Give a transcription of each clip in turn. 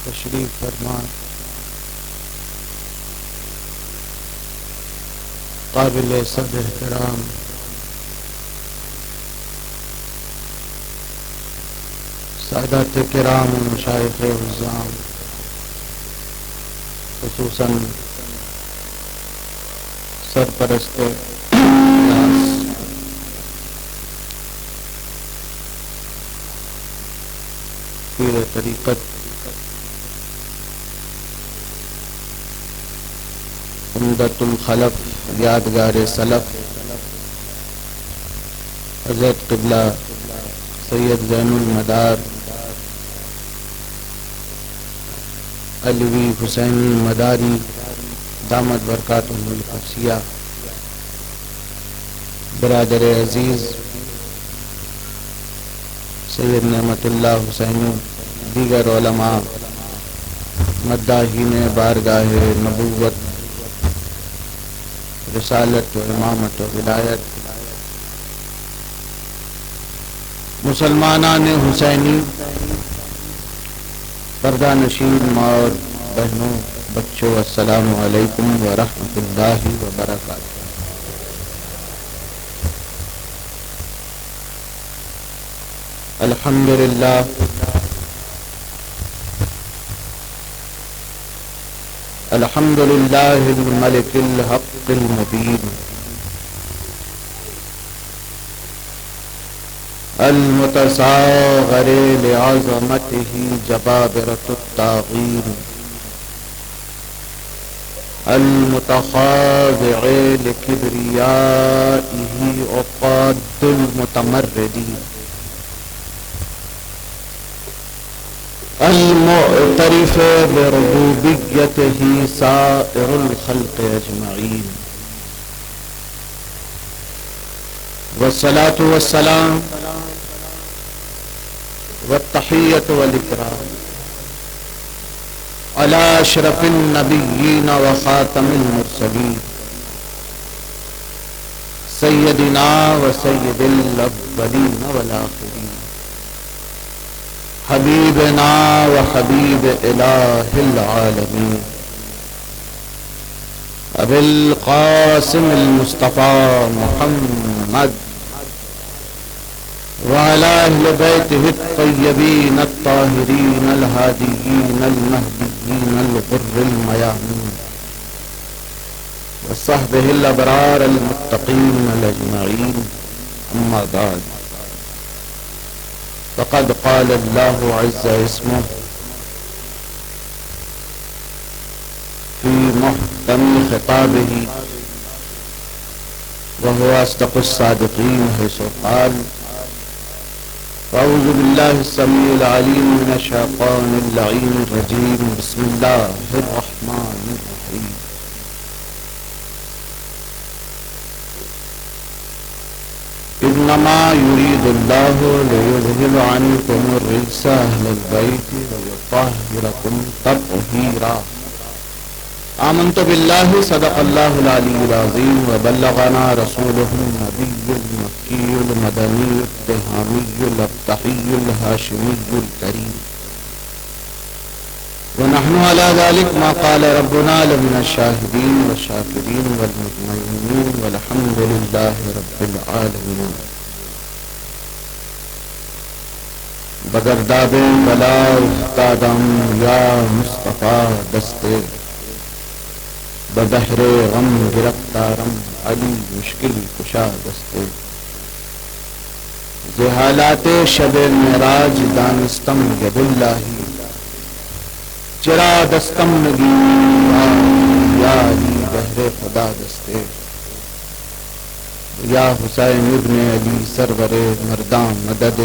تشریف فرما قابل صد احترام سادات کرام و مشائخ عظام، خصوصاً سرپرست پیر طریقت عمدۃ الخلف یادگار سلف حضرت قبلہ سید زین المدار علوی حسینی مداری دامت برکاتہ القدسیہ، برادر عزیز سید نعمت اللہ حسینی، دیگر علماء، مداحین بارگاہ نبوت، رسالت و امامت و ولایت، مسلمانان حسینی، پردہ نشین ماں اور بہنوں، بچوں، السلام علیکم ورحمۃ اللہ وبرکاتہ۔ الحمدللہ الحمدللہ الملک الحق المبین المتصاغر لعظمته جبابرة الطاغین المتخاضع لكبريائه عقاد المتمردين المعترف بربوبيته سائر الخلق أجمعين، والصلاة والسلام والتحية والإكرام على أشرف النبيين وخاتم المرسلين سيدنا وسيد الأولين والآخرين حبيبنا وحبيب إله العالمين أبي القاسم المصطفى محمد وعلى أهل بيته الطيبين الطاهرين الهاديين المهديين الغر الميامين وصحبه الأبرار المتقين الأجمعين، أما بعد، فقد قال الله عز اسمه في محكم خطابه وهو أصدق الصادقين حيث قال: أعوذ بالله السميع العليم من الشيطان اللعين الرجيم، بسم الله الرحمن الرحيم. إنما يريد الله ليذهب عنكم الرجس أهل البيت ويطهركم تطهيرا. آمنت بالله صدق الله العلي العظيم وبلغنا رسوله النبي المكي المدني التهامي الأبطحي الهاشمي الكريم، ونحن على ذلك ما قال ربنا لمن الشاهدين والشاكرين والمطمئنين، والحمد لله رب العالمين. بگرداب بلا افتادم یا مصطفیٰ دستے، ببحر غم گرفتارم علی مشکل کشا دستے. ز حالات شب معراج دانستم ید اللہی، چرا دستم نگی یا علی بحر خدا دستے. یا حسین ابن علی سرور مردان مدد،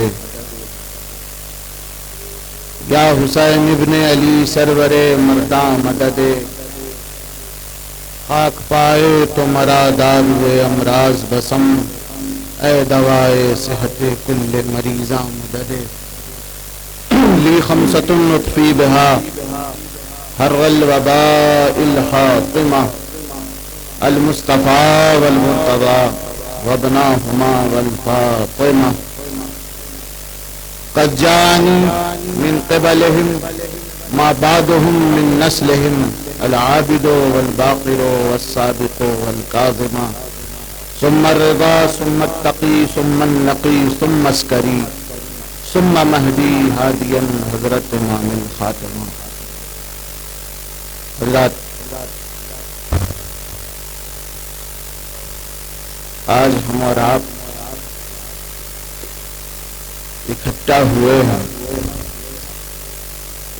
یا حسین ابن علی سرور مردان مدد. خاک پائے تو مرا داروے امراض بسم، اے دوائے صحت کل مریضاں مدد. لی خمسۃ نطفی بہا حر الوباء الحاطمہ، المصطفیٰ والمرتضیٰ وابناہما والفاطمہ. قد جانی من قبلہم ما بعدهم من نسلهم العابد والباقر والسابق والكاظم ثم الرضا ثم التقي ثم النقي ثم عسكري ثم مهدي هاديا حضرت امام الخاتم. حضرات، آج ہم اور آپ اکٹھا ہوئے ہیں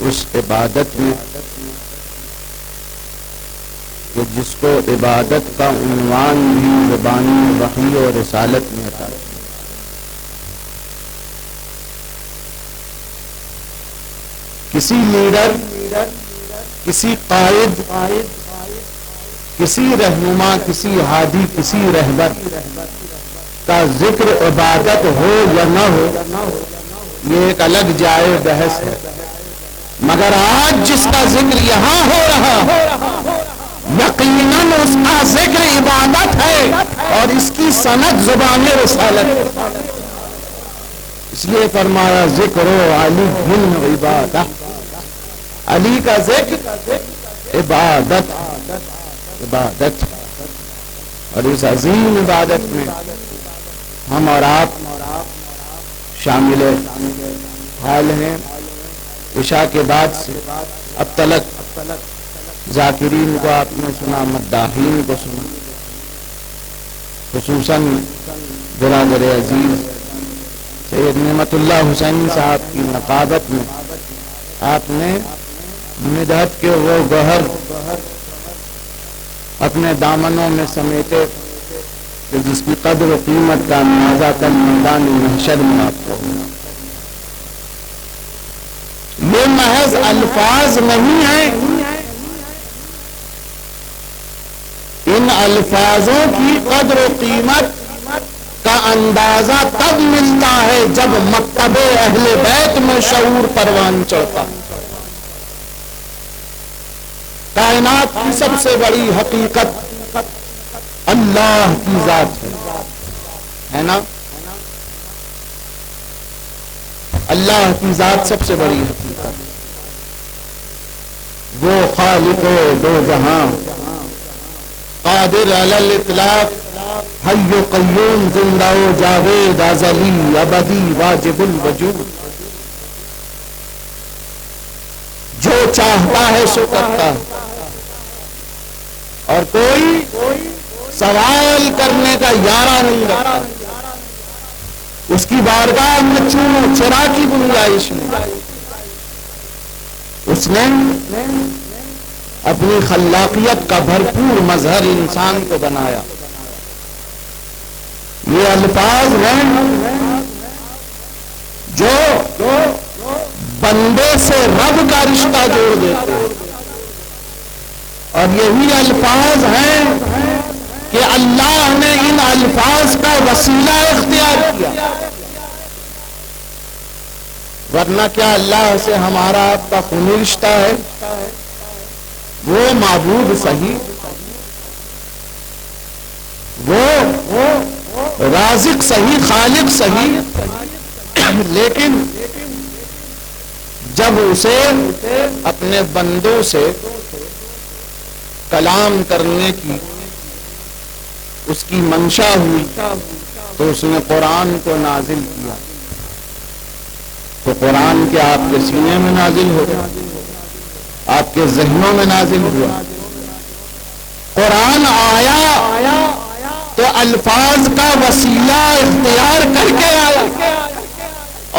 اس عبادت میں کہ جس کو عبادت کا عنوان بھی زبانی وحی اور رسالت میں عطا ہے. کسی لیڈر، کسی قائد، کسی رہنما، کسی ہادی، کسی رہبر کا ذکر عبادت ہو یا نہ ہو یہ ایک الگ جائے بحث ہے، مگر آج جس کا ذکر یہاں ہو رہا یقیناً اس کا ذکر عبادت ہے اور اس کی سند زبان رسالت ہے. اس لیے فرمایا ذکر علی بن عبادت، علی کا ذکر عبادت، عبادت. اور اس عظیم عبادت میں ہم اور آپ شامل حال ہیں. عشاء کے بعد سے اب تلک ذاکرین کو آپ نے سنا، مداحین کو سنا، خصوصاً برادر عزیز سید نعمت اللہ حسینی صاحب کی نقابت میں آپ نے مدحت کے وہ گوہر اپنے دامنوں میں سمیٹے کہ جس کی قدر و قیمت کا اندازہ کل میدان محشر میں آپ کو ہونا. یہ محض الفاظ نہیں ہیں، ان الفاظوں کی قدر و قیمت کا اندازہ تب ملتا ہے جب مکتب اہل بیت میں شعور پروان چڑھتا. کائنات کی سب سے بڑی حقیقت اللہ کی ذات ہے نا؟ اللہ کی ذات سب سے بڑی حقیقت، وہ خالق دو جہاں، قادر علی الاطلاق، حی و قیوم، زندہ و جاوید، ازلی ابدی، واجب الوجود، جو چاہتا ہے سو کرتا ہے اور کوئی سوال کرنے کا یارہ نہیں رکھتا. اس کی بارگاہ میں چون و چرا کی گنجائش نہیں. اس نے اپنی خلاقیت کا بھرپور مظہر انسان کو بنایا. یہ الفاظ ہیں جو بندے سے رب کا رشتہ جوڑ دیتے ہیں، اور یہی الفاظ ہیں کہ اللہ نے ان الفاظ کا وسیلہ اختیار کیا. ورنہ کیا اللہ سے ہمارا آپ کا خونی رشتہ ہے؟ وہ معبود صحیح، وہ رازق صحیح، خالق صحیح، لیکن جب اسے اپنے بندوں سے کلام کرنے کی اس کی منشا ہوئی تو اس نے قرآن کو نازل کیا. تو قرآن کے آپ کے سینے میں نازل ہو گیا، آپ کے ذہنوں میں نازل ہوا. قرآن آیا تو الفاظ کا وسیلہ اختیار کر کے آیا،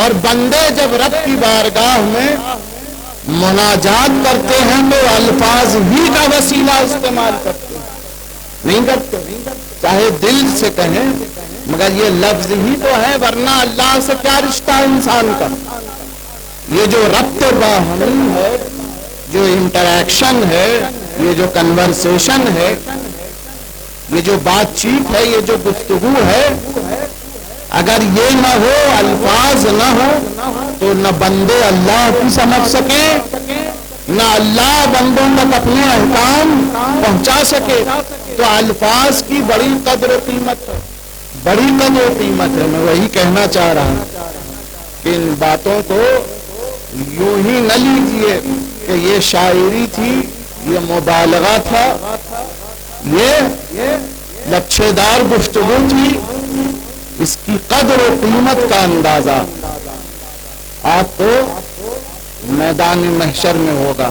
اور بندے جب رب کی بارگاہ میں مناجات کرتے ہیں تو الفاظ ہی کا وسیلہ استعمال کرتے ہیں، نہیں کرتے چاہے دل سے کہیں، مگر یہ لفظ ہی تو ہے. ورنہ اللہ سے کیا رشتہ انسان کا؟ یہ جو ربط باہمی ہے، جو انٹریکشن ہے، یہ جو کنورسیشن ہے، یہ جو بات چیت ہے، یہ جو گفتگو ہے، اگر یہ نہ ہو، الفاظ نہ ہو، تو نہ بندے اللہ کی سمجھ سکے، نہ اللہ بندوں تک اپنے احکام پہنچا سکے. تو الفاظ کی بڑی قدر و قیمت ہے، بڑی قدر و قیمت ہے. میں وہی کہنا چاہ رہا ہوں کہ ان باتوں کو یوں ہی نہ لیجیے کہ یہ شاعری تھی، یہ مبالغہ تھا، یہ لچھے دار گفتگو تھی، اس کی قدر و قیمت کا اندازہ آپ کو میدان محشر میں ہوگا۔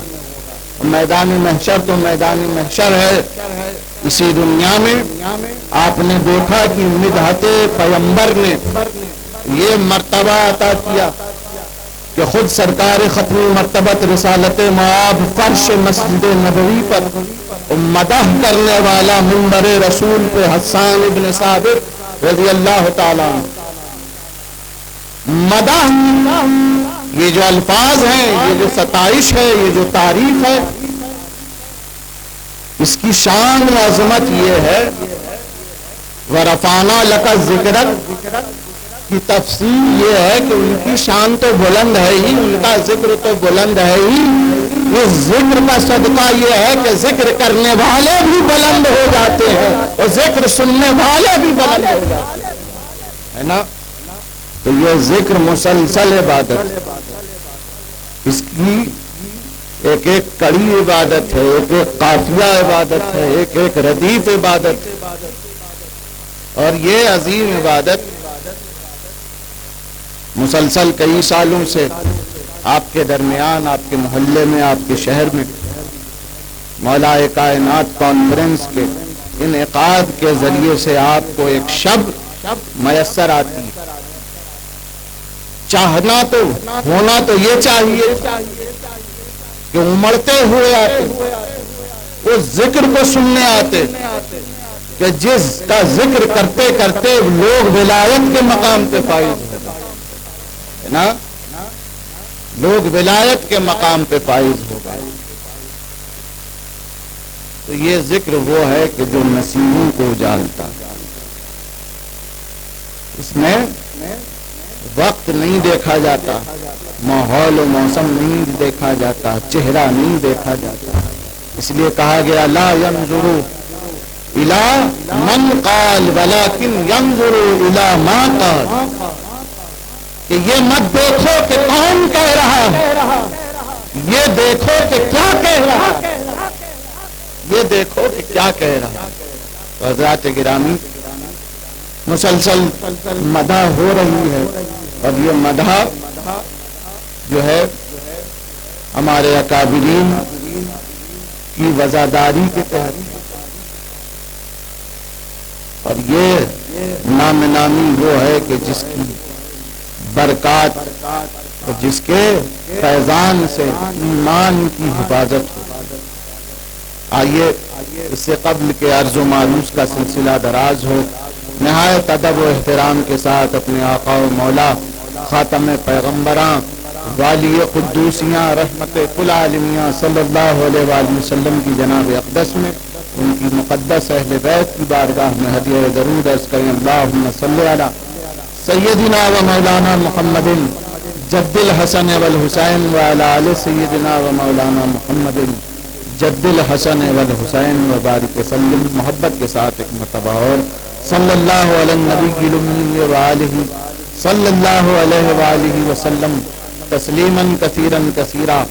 میدان محشر تو میدان محشر ہے، اسی دنیا میں آپ نے دیکھا کہ مدحت پیغمبر نے یہ مرتبہ عطا کیا کہ خود سرکار ختمی مرتبت رسالت معاب فرش مسجد نبوی پر مدح کرنے والا منبر رسول پہ حسان ابن ثابت رضی اللہ تعالیٰ مدح، یہ جو الفاظ ہیں، یہ جو ستائش ہے، یہ جو تعریف ہے، اس کی شان و عظمت یہ ہے وَرَفَعْنَا لَكَ ذِكْرَكَ کی تفسیر یہ ہے کہ ان کی شان تو بلند ہے ہی، ان کا ذکر تو بلند ہے ہی، اس ذکر کا صدقہ یہ ہے کہ ذکر کرنے والے بھی بلند ہو جاتے ہیں اور ذکر سننے والے بھی بلند ہو جاتے ہیں، ہے نا؟ تو یہ ذکر مسلسل عبادت، اس کی ایک ایک کڑی عبادت ہے، ایک ایک قافیہ عبادت ہے، ایک ایک ردیف عبادت ہے، اور یہ عظیم عبادت مسلسل کئی سالوں سے آپ کے درمیان، آپ کے محلے میں، آپ کے شہر میں مولا کائنات کانفرنس کے انعقاد کے ذریعے سے آپ کو ایک شب میسر آتی ہے۔ چاہنا تو ہونا تو یہ چاہیے کہ امڑتے ہوئے آتے، اس ذکر کو سننے آتے کہ جس کا ذکر کرتے کرتے لوگ ولایت کے مقام پہ فائز ہے نا، لوگ ولایت کے مقام پہ فائز ہو گئے۔ تو یہ ذکر وہ ہے کہ جو نصیبوں کو اجالتا، اس میں وقت نہیں دیکھا جاتا، ماحول و موسم نہیں دیکھا جاتا، چہرہ نہیں دیکھا جاتا، اس لیے کہا گیا لا ينظروا الى من قال ولكن ينظروا الى ما قال، کہ یہ مت دیکھو کہ کون کہہ رہا ہے، یہ دیکھو کہ کیا کہہ رہا ہے، یہ دیکھو کہ کیا کہہ رہا ہے۔ تو حضرات گرامی، مسلسل مدح ہو رہی ہے، اور یہ مدح جو ہے ہمارے اکابرین کی وزاداری کے تحت، اور یہ نام نامی وہ ہے کہ جس کی برکات اور جس کے فیضان سے ایمان کی حفاظت ہو۔ آئیے اس سے قبل کے عرض و معروض کا سلسلہ دراز ہو، نہایت ادب و احترام کے ساتھ اپنے آقا و مولا خاتم پیغمبراں والی قدوسیاں رحمت کل عالمیہ صلی اللہ علیہ وآلہ وسلم کی جناب اقدس میں، ان کی مقدس اہل بیت کی بارگاہ میں ہدیہ درود عرض کریں۔ اللہم صلی علی سیدنا و مولانا محمد جد الحسن والحسین وعلی آل سیدنا و مولانا محمد جد الحسن والحسین وبارک وسلم۔ محبت کے ساتھ ایک مرتبہ اور صلی اللہ علی النبی الامی وآلہ صلی اللہ علیہ وآلہ وسلم تسلیما کثیرا کثیرا۔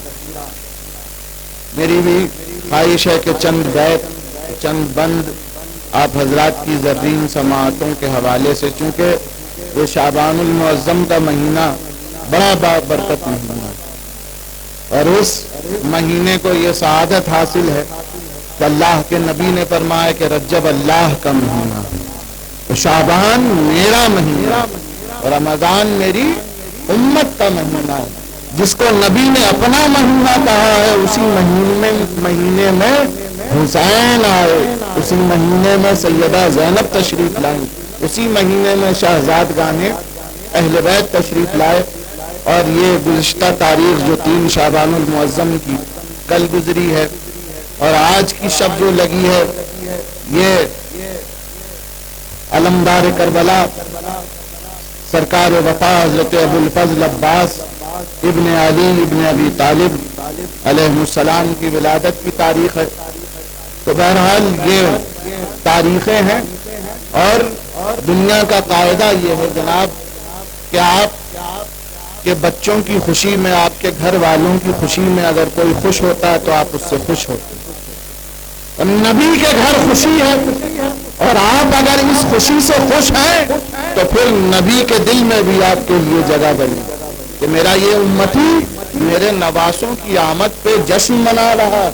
میری بھی خواہش ہے کہ چند بیت، چند بند آپ حضرات کی زرین سماعتوں کے حوالے سے، چونکہ یہ شعبان المعظم کا مہینہ بڑا بابرکت مہینہ ہے، اور اس مہینے کو یہ سعادت حاصل ہے کہ اللہ کے نبی نے فرمایا کہ رجب اللہ کا مہینہ ہے، تو شعبان میرا مہینہ اور رمضان میری امت کا مہینہ ہے۔ جس کو نبی نے اپنا مہینہ کہا ہے، اسی مہینے میں حسین آئے، اسی مہینے میں سیدہ زینب تشریف لائیں، اسی مہینے میں شہزادگان اہل بیت تشریف لائے، اور یہ گزشتہ تاریخ جو 3 شعبان المعظم کی کل گزری ہے، اور آج کی شب جو لگی ہے، یہ علمدار کربلا سرکار وفا حضرت ابو الفضل عباس ابن علی ابن ابی طالب علیہ السلام کی ولادت کی تاریخ ہے۔ تو بہرحال یہ تاریخیں ہیں، اور دنیا کا قاعدہ یہ ہے جناب کہ آپ کہ بچوں کی خوشی میں، آپ کے گھر والوں کی خوشی میں اگر کوئی خوش ہوتا ہے تو آپ اس سے خوش ہوتے ہیں۔ اور نبی کے گھر خوشی ہے اور آپ اگر اس خوشی سے خوش ہیں تو پھر نبی کے دل میں بھی آپ کے لیے جگہ بنی کہ میرا یہ امتی میرے نواسوں کی آمد پہ جشن منا رہا ہے،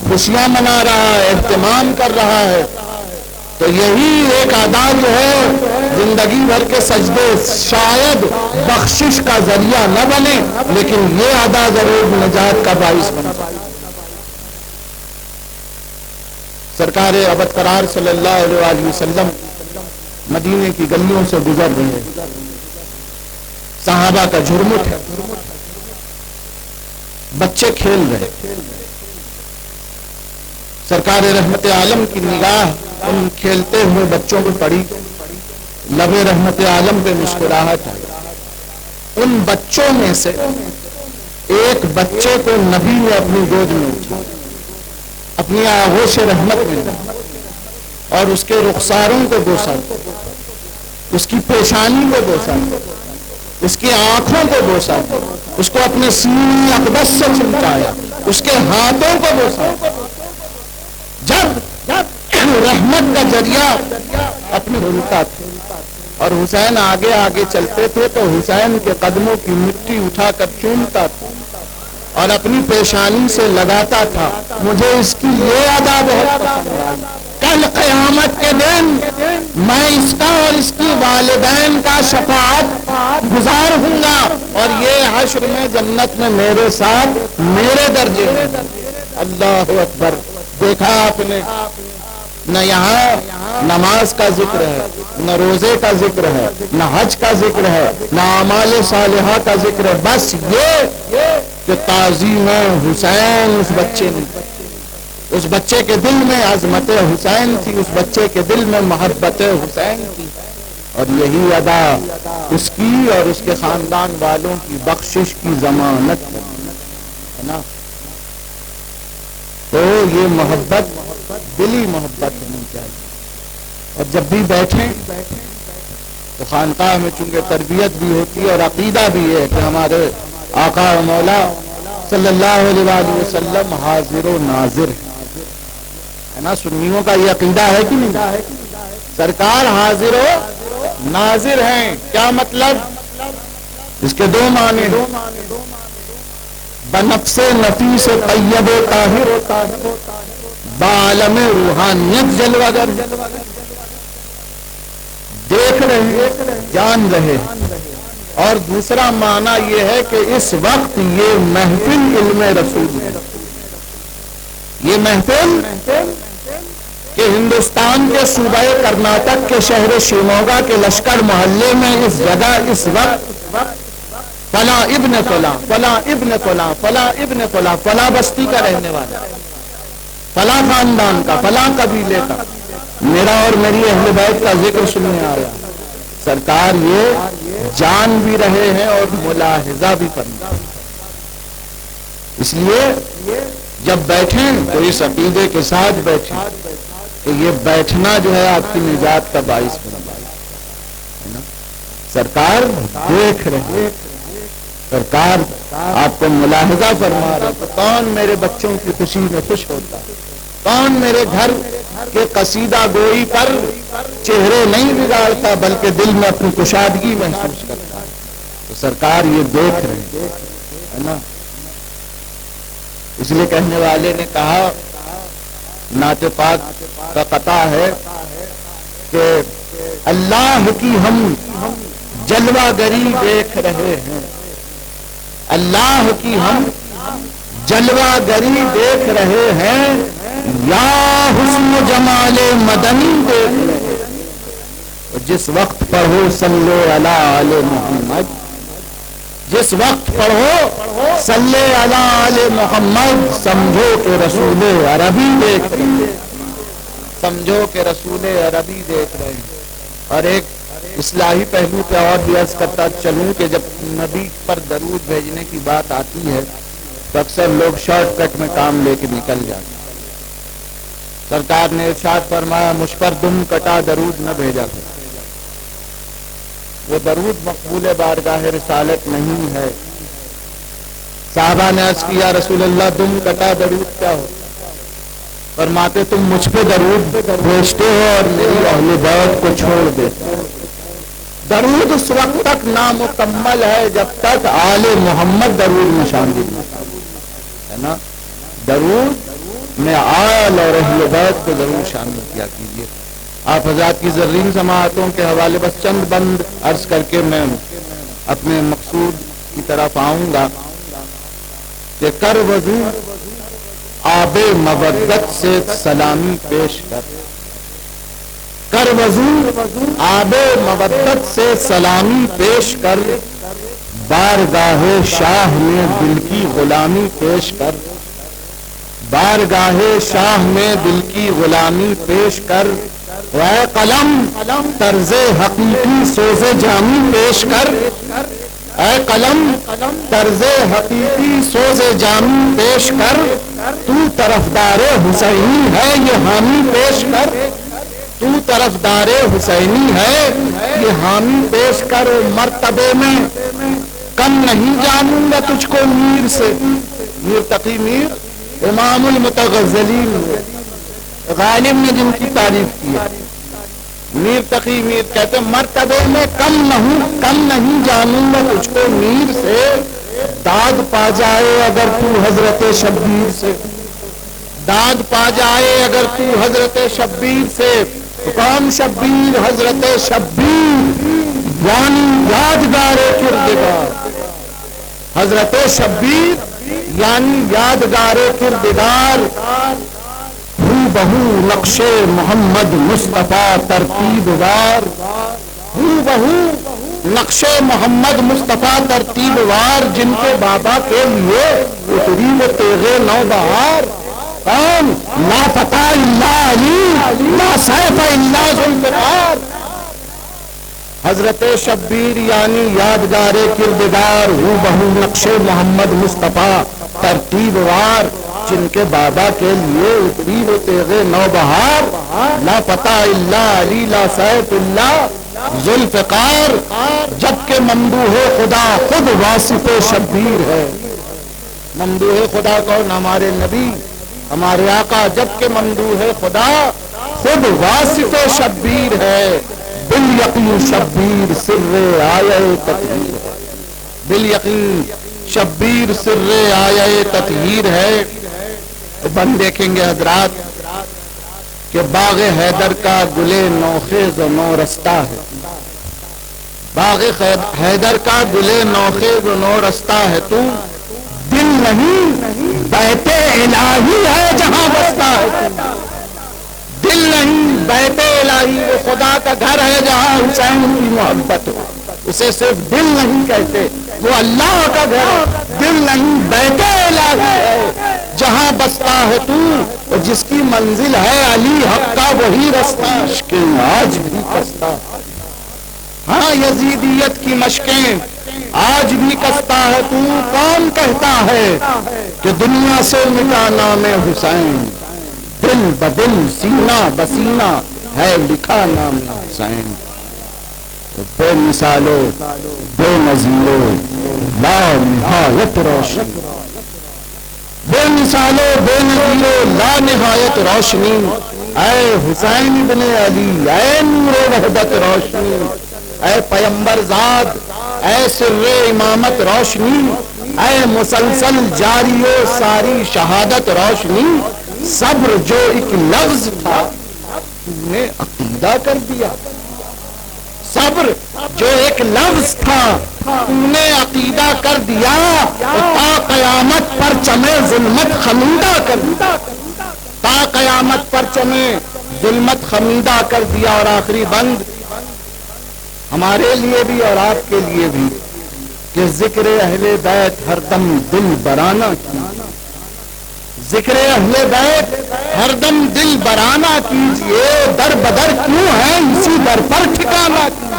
خوشیاں منا رہا ہے، اہتمام کر رہا ہے۔ تو یہی ایک ادا جو ہے زندگی بھر کے سجدے شاید بخشش کا ذریعہ نہ بنے، لیکن یہ ادا ضرور نجات کا باعث بن جائے۔ سرکار ابد قرار صلی اللہ علیہ وسلم مدینے کی گلیوں سے گزر رہے ہیں، صحابہ کا جھرمٹ ہے، بچے کھیل رہے، سرکار رحمت عالم کی نگاہ ان کھیلتے ہوئے بچوں کو پڑی، لب رحمت عالم پہ مسکراہٹ آئی۔ ان بچوں میں سے ایک بچے کو نبی نے اپنی گود میں اٹھایا، اپنی آغوش رحمت میں اور اس کے رخساروں کو بوسا، اس کی پیشانی کو بوسا، اس کی آنکھوں کو بوسا، اس کو اپنے سینے اقدس سے چمٹایا، اس کے ہاتھوں کو بوسا۔ جب رحمت کا ذریعہ اپنے رولتا تھا اور حسین آگے آگے چلتے تھے تو حسین کے قدموں کی مٹی اٹھا کر چومتا تھا اور اپنی پیشانی سے لگاتا تھا۔ مجھے اس کی یہ ادا بہت پسند آئی۔ کل قیامت کے دن میں اس کا اور اس کی والدین کا شفاعت گزار ہوں گا اور یہ حشر میں جنت میں میرے ساتھ میرے درجے میں۔ اللہ اکبر! دیکھا آپ نے، نہ یہاں نماز کا ذکر ہے، نہ روزے کا ذکر ہے، نہ حج کا ذکر ہے، نہ اعمال صالحہ کا ذکر ہے، بس یہ کہ تعظیم حسین اس بچے نے، اس بچے کے دل میں عظمت حسین تھی، اس بچے کے دل میں محبت حسین تھی، اور یہی ادا اس کی اور اس کے خاندان والوں کی بخشش کی ضمانت ہے نا۔ تو یہ محبت دلی محبت ہونی چاہیے، اور جب بھی بیٹھیں تو خانقاہ میں چونکہ تربیت بھی ہوتی ہے اور عقیدہ بھی ہے کہ ہمارے آقا و مولا صلی اللہ علیہ وسلم حاضر و ناظر ہے نا۔ سنیوں کا یہ عقیدہ ہے کہ نہیں؟ سرکار حاضر و ناظر ہیں۔ کیا مطلب؟ اس کے دو معنی، بنفس نفیس طیب و طاہر، بعالم روحانیت جلوہ گر، دیکھ رہے، جان رہے۔ اور دوسرا معنی یہ ہے کہ اس وقت یہ محفل علم رسول ہے، یہ محفل کہ ہندوستان کے صوبہ کرناٹک کے شہر شیموگا کے لشکر محلے میں اس جگہ اس وقت فلاں ابن فلاں، فلاں ابن فلاں، فلاں ابن فلاں، فلاں بستی کا رہنے والا، فلاں خاندان کا، فلاں قبیلے کا میرا اور میری اہل بیت کا ذکر سننے آیا۔ سرکار یہ جان بھی رہے ہیں اور ملاحظہ بھی کرنا۔ اس لیے جب بیٹھیں تو اس عقیدے کے ساتھ بیٹھیں کہ یہ بیٹھنا جو ہے آپ کی نجات کا باعث بنے گا۔ سرکار دیکھ رہے، سرکار آپ کو ملاحظہ فرما رہا ہے، کون میرے بچوں کی خوشی میں خوش ہوتا ہے، کون میرے گھر کے قصیدہ گوئی پر چہرے نہیں بگاڑتا بلکہ دل میں اپنی کشادگی محسوس کرتا ہے۔ تو سرکار یہ دیکھ رہے ہیں نا۔ اس لیے کہنے والے نے کہا، نعت پاک کا قطع ہے کہ اللہ کی ہم جلوہ گری دیکھ رہے ہیں، اللہ کی ہم جلوہ گری دیکھ رہے ہیں، یا حسن جمال مدنی دیکھ رہے ہیں۔ جس وقت پڑھو صلی علی آل محمد، جس وقت پڑھو صلی علی آل محمد، سمجھو کہ رسول عربی دیکھ رہے ہیں، سمجھو کہ رسول عربی دیکھ رہے ہیں۔ اور ایک اصلاحی پہلو پہ اور بھی عرض کرتا چلوں کہ جب نبی پر درود بھیجنے کی بات آتی ہے تو اکثر لوگ شارٹ کٹ میں کام لے کے نکل جاتے ہیں۔ سرکار نے ارشاد فرمایا، مجھ پر دم کٹا درود نہ بھیجا کرو، وہ درود مقبول بارگاہ رسالت نہیں ہے۔ صحابہ نے عرض کیا رسول اللہ دم کٹا درود کیا ہو؟ فرماتے تم مجھ پہ درود بھیجتے ہو اور میری اہل بیت کو چھوڑ دیتے ہو۔ درود اس وقت تک نامکمل ہے جب تک آل محمد درود میں شامل ہے نا۔ درود میں آل اور اہل بیت کو ضرور شامل کیا کیجیے۔ آپ حضرات کی زرین سماعتوں کے حوالے بس چند بند عرض کر کے میں اپنے مقصود کی طرف آؤں گا کہ کر وضو آب مودت سے سلامی پیش کر وضو آب مودت سے سلامی پیش کر بارگاہ شاہ میں دل کی غلامی پیش کر بارگاہ شاہ میں دل کی غلامی پیش کر اے قلم طرز حقیقی سوز جامی پیش کر اے قلم طرز حقیقی سوز جامی پیش کر تو طرفدار حسینی ہے یہ حامی پیش کر تو طرفدار حسینی ہے یہ حامی پیش کر مرتبے میں کم نہیں جانوں گا تجھ کو میر سے۔ میر تقی میر امام المتغزلین غالب نے جن کی تعریف کی ہے، میر تقی میر کہتے مرتبے میں کم نہیں جانوں گا تجھ کو میر سے، داد پا جائے اگر تو حضرت شبیر سے، داد پا جائے اگر تو حضرت شبیر سے۔ کون شبیر؟ حضرت شبیر یعنی یادگار کردگار، حضرت شبیر یعنی یادگار کردگار، ہو بہو نقش محمد مصطفیٰ ترتیب وار، ہو بہو نقش محمد مصطفیٰ ترتیب وار، جن کے بابا کے لیے اتری وہ تیغ نو بہار۔ کون؟ لا فتح الا علی لا سیف الا ذوالفقار، حضرت شبیر یعنی یادگار کردگار، ہو بہو نقش محمد مصطفیٰ ترتیب وار، جن کے بابا کے لیے اتری وہ تیغ نو بہار۔ لا فتح الا علی لا سیف الا ذوالفقار، جبکہ ممدوح خدا خود واصف شبیر ہے۔ ممدوح خدا کون؟ ہمارے نبی ہمارے آقا، جبکہ ممدوح خدا خود واصف شبیر ہے۔ بالیقین شبیر سر آیہ تطہیر ہے، بالیقین شبیر سر آیہ تطہیر ہے۔ بند دیکھیں گے حضرات کہ باغ حیدر کا گلے نوخیز و نو رستہ ہے، باغ حیدر کا گلے نوخیز و نو رستہ ہے، تو دل نہیں بیت الہی ہے جہاں بستا ہے، دل نہیں بیت الہی وہ خدا کا گھر ہے جہاں حسین کی محبت ہو، اسے صرف دل نہیں کہتے، وہ اللہ کا گھر، دل نہیں بیت الہی ہے جہاں بستا ہے تو، اور جس کی منزل ہے علی حق کا وہی رستہ، مشکل آج بھی کستا، ہاں یزیدیت کی مشکیں آج بھی کستا ہے تو۔ کون کہتا ہے کہ دنیا سے مٹا نام حسین، دل بدل سینہ بسینہ ہے لکھا نام حسین۔ بے مثالو بے نظیرو لا نہایت روشن، بے مثالو بے نظیرو لا نہایت روشنی، اے حسین ابن علی، اے نور وحدت روشنی، اے پیمبر زاد، اے سر امامت روشنی، اے مسلسل جاری و ساری شہادت روشنی، صبر جو ایک لفظ تھا تم نے عقیدہ کر دیا، صبر جو ایک لفظ تھا تم نے عقیدہ کر دیا، تا قیامت پر چمے ظلمت خمیدہ کر دیا، تا قیامت پر چمے ظلمت خمیدہ کر دیا۔ اور آخری بند ہمارے لیے بھی اور آپ کے لیے بھی کہ ذکر اہل بیت ہر دم دل برانہ کیجیے، ذکر اہل بیت ہر دم دل برانہ کیجیے، در بدر کیوں ہے اسی در پر ٹھکانہ کیجیے،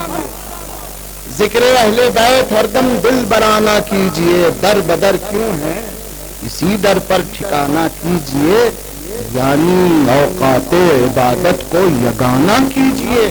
ذکر اہل بیت ہر دم دل برانہ کیجیے، در بدر کیوں ہے اسی در پر ٹھکانہ کیجیے، یعنی اوقات عبادت کو یگانہ کیجیے،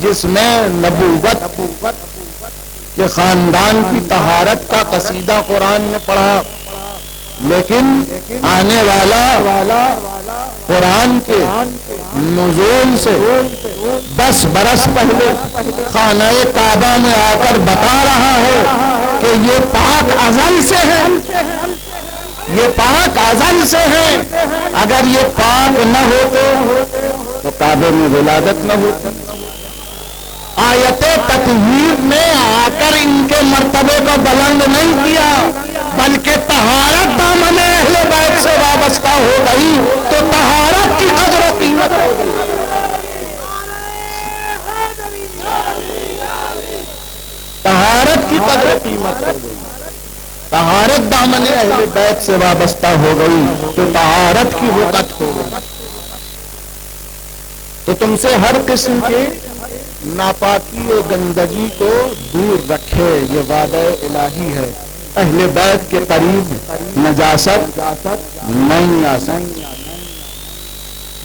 جس میں نبوت کے خاندان کی طہارت کا قصیدہ قرآن نے پڑھا، لیکن آنے والا قرآن کے نزول سے 10 برس پہلے خانہ کعبہ میں آ کر بتا رہا ہے کہ یہ پاک ازل سے ہے، یہ پاک ازل سے ہے، اگر یہ پاک نہ ہوتے تو کعبے میں ولادت نہ ہوتی۔ آیت تطہیر نے آ کر ان کے مرتبے کو بلند نہیں کیا، بلکہ طہارت دامن اہل بیت سے وابستہ ہو گئی تو طہارت کی قدر و قیمت ہو گئی۔ طہارت کی قدر و قیمت ہو گئی، طہارت دامن اہل بیت سے وابستہ ہو گئی تو طہارت کی وقت ہو گئی۔ تو تم سے ہر قسم کے ناپاکی و گندگی کو دور رکھے، یہ وعدہ الہی ہے۔ اہل بیت کے قریب نجاست نہیں آ سکتی،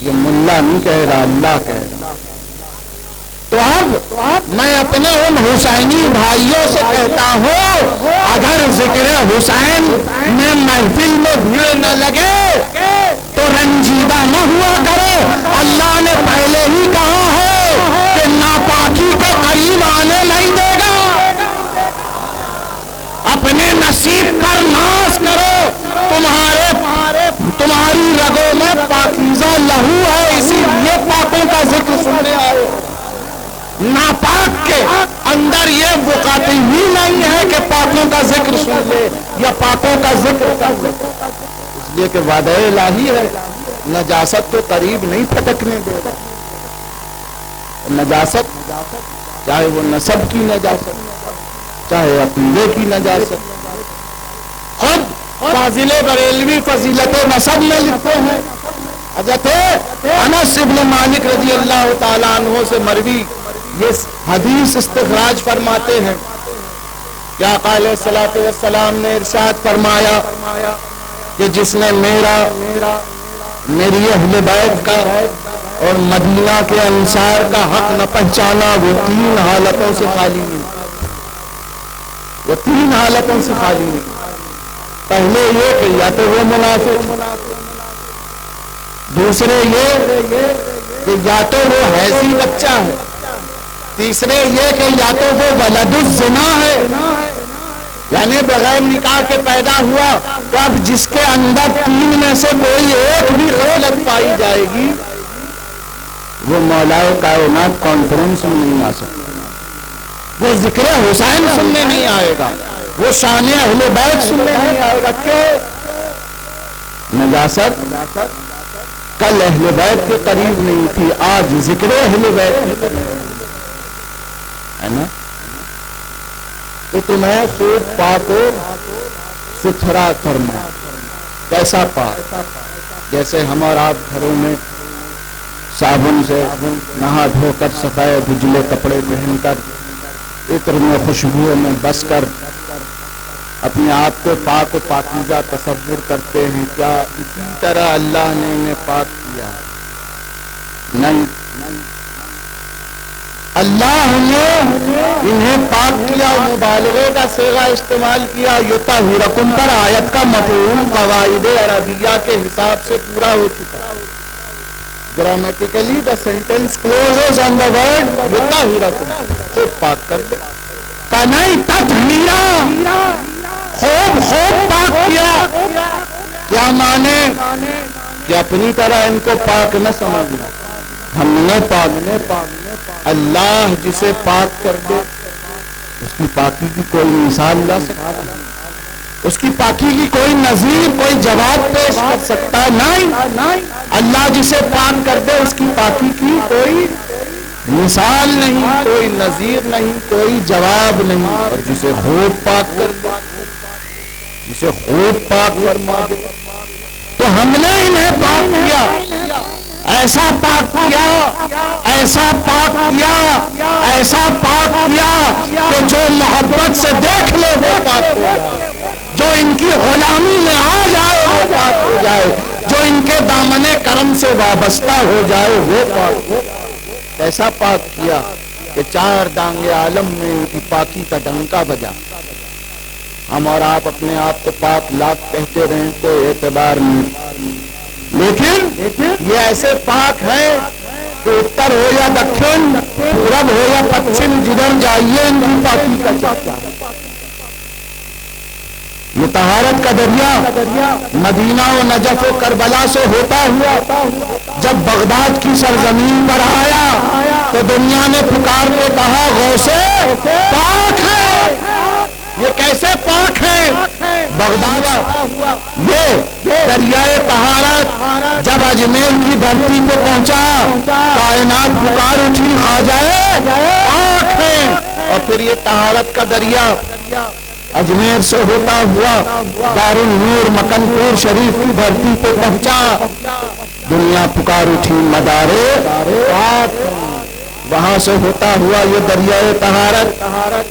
یہ ملا نہیں کہہ رہا، اللہ کہہ رہا۔ تو اب میں اپنے ان حسینی بھائیوں سے کہتا ہوں، اگر ذکر حسین میں محفل میں بھیڑ نہ لگے تو رنجیدہ نہ ہوا کرے۔ اللہ نے پہلے ہی کہا ہے کہ ناپاکی کو قریب آنے نہیں دے گا۔ اپنے نصیب پر ناز کرو، تمہاری رگوں میں پاکیزہ لہو ہے، اسی لیے پاکوں کا ذکر سننے آئے۔ ناپاک کے اندر یہ وقعت ہی نہیں ہے کہ پاکوں کا ذکر سن لے یا پاکوں کا ذکر کر لے، اس لیے کہ وعدہ الہی ہے، نجاست کو قریب نہیں پھٹکنے دے گا۔ نجاست چاہے وہ نسب کی نجاست، چاہے عقیدے کی نجاست۔ خود فاضل بریلوی فضیلت نسب میں لکھتے ہیں، حضرت انس ابن مالک رضی اللہ تعالیٰ عنہ سے مروی یہ حدیث استخراج فرماتے ہیں کہ آقا علیہ الصلوۃ والسلام نے ارشاد فرمایا کہ جس نے میری اہل بیت کا اور مدینہ کے انصار کا حق نہ پہچانا، وہ 3 حالتوں سے خالی نہیں، وہ 3 حالتوں سے خالی نہیں۔ پہلے یہ کہ یا تو وہ منافق، دوسرے یہ کہ یا تو وہ حیثی بچہ ہے، تیسرے یہ کہ یا تو وہ ولد الزنا ہے، یعنی بغیر نکاح کے پیدا ہوا۔ تو اب جس کے اندر 3 میں سے کوئی ایک بھی خصلت پائی جائے گی وہ مولا کائنات کانفرنس میں نہیں آ سکتا، وہ ذکر حسین سننے نہیں آئے گا، وہ شان اہل بیت سننے نہیں آئے گا۔ کہ نجاست کل اہل بیت کے قریب نہیں تھی، آج ذکر اہل بیت کے قریب ہے نا۔ تو تمہیں خوب پاک و ستھرا کرنا، کیسا پاک؟ جیسے ہم اور آپ گھروں میں صابن سے نہا دھو کر سفید اجلے کپڑے پہن کر عطر میں خوشبوؤں میں بس کر اپنے آپ کو پاک و پاکیزہ تصور کرتے ہیں، کیا اسی طرح اللہ نے انہیں پاک کیا؟ نہیں، اللہ نے انہیں پاک کیا، مبالغے کا صیغہ استعمال کیا۔ یطہرکم پر آیت کا مفہوم قواعد عربیہ کے حساب سے پورا ہو چکا۔ Grammatically the sentence closes on the word یطہرکم، خود پاک کر دے۔ کنائی تطہیرا، خوب پاک کیا۔ کیا مانے؟ کہ اپنی طرح ان کو پاک نہ سمجھنا، ہم نے پاک، اللہ جسے پاک کر دے اس کی پاکی کی کوئی مثال لا سکتا ہے، اس کی پاکی کی کوئی نظیر، کوئی جواب پیش کر سکتا ہے؟ نہیں، اللہ جسے پاک کر دے اس کی پاکی کی کوئی مثال نہیں، کوئی نظیر نہیں، کوئی جواب نہیں۔ اور جسے خوب پاک کر دے، جسے خوب پاک فرما دے، تو ہم نے انہیں پاک کیا، ایسا پاک کیا، ایسا پاک کیا، ایسا پاک کیا کہ جو محبت سے دیکھ لے وہ پاک ہو جائے، جو ان کی غلامی میں آ جائے وہ پاک ہو جائے، جو ان کے دامن کرم سے وابستہ ہو جائے وہ پاک ہو۔ ایسا پاک کیا کہ چار دانگ عالم میں ان کی پاکی کا ڈنکا بجا. ہم اور آپ اپنے آپ کو پاک لاکھ کہتے رہیں کوئی اعتبار نہیں، لیکن یہ ایسے پاک ہیں کہ اتر ہو یا دکھن، پورب ہو یا پچھم، جدھر جائیے ان کی پاکی کا چاچا. یہ طہارت کا دریا مدینہ و نجف و کربلا سے ہوتا ہوا جب بغداد کی سرزمین پر آیا تو دنیا نے پکار کے کہا غوثے پاک ہے. یہ کیسے پاک ہے؟ بغداد یہ دریائے طہارت جب اجمیر کی دھرتی پہ پہنچا کائنات پکار اٹھی آ جائے پاک ہے. اور پھر یہ طہارت کا دریا اجمیر سے ہوتا ہوا دارالنور مکن پور شریف کی دھرتی پہ پہنچا، دنیا پکار اٹھی مدارے پاک. وہاں سے ہوتا ہوا یہ دریائے طہارت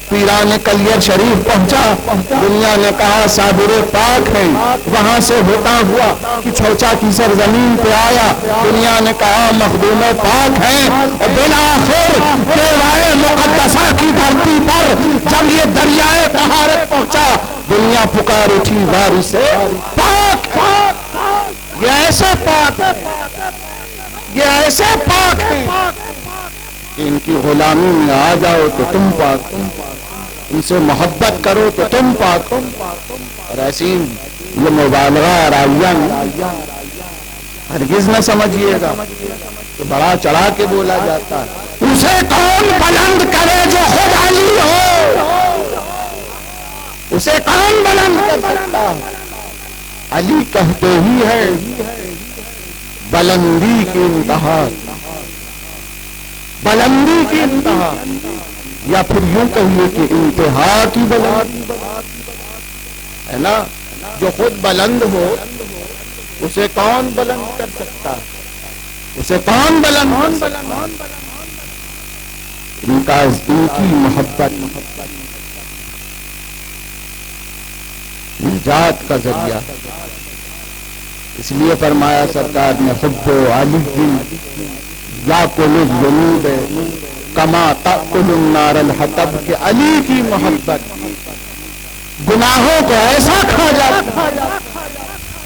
پیران کلیر شریف پہنچا، دنیا نے کہا صابر پاک ہیں. وہاں سے ہوتا ہوا کہ چھوچا کی سرزمین پہ آیا، دنیا نے کہا مخدوم پاک ہیں. اور بالآخر دیوائے مقدسہ کی دھرتی پر جب یہ دریائے طہارت پہنچا دنیا پکار اٹھی وارث پاک. یہ ایسے پاک، یہ ایسے پاک ہیں کہ ان کی غلامی میں آ جاؤ تو تم پاک، ان سے محبت کرو تو تم پاک. اور ایسی یہ مبالغہ راویہ ہرگز نہ سمجھیے گا کہ بڑا چڑھا کے بولا جاتا ہے. اسے کون بلند کرے جو خود علی ہو؟ اسے کون بلند کر سکتا ہے؟ علی کہتے ہی ہے بلندی کی انتہا، بلندی کی انتہا، یا پھر یوں کہیے کہ انتہا کی بلندی ہے نا. جو خود بلند ہو اسے کون بلند کر سکتا ہے؟ اسے کون بلند کر سکتا ہے؟ ان کی محبت نجات کا ذریعہ. اس لیے فرمایا سرکار نے حب علی کی یا کل الجنود کما تأکل النار الحطب، کہ علی کی محبت گناہوں کو ایسا کھا جاتا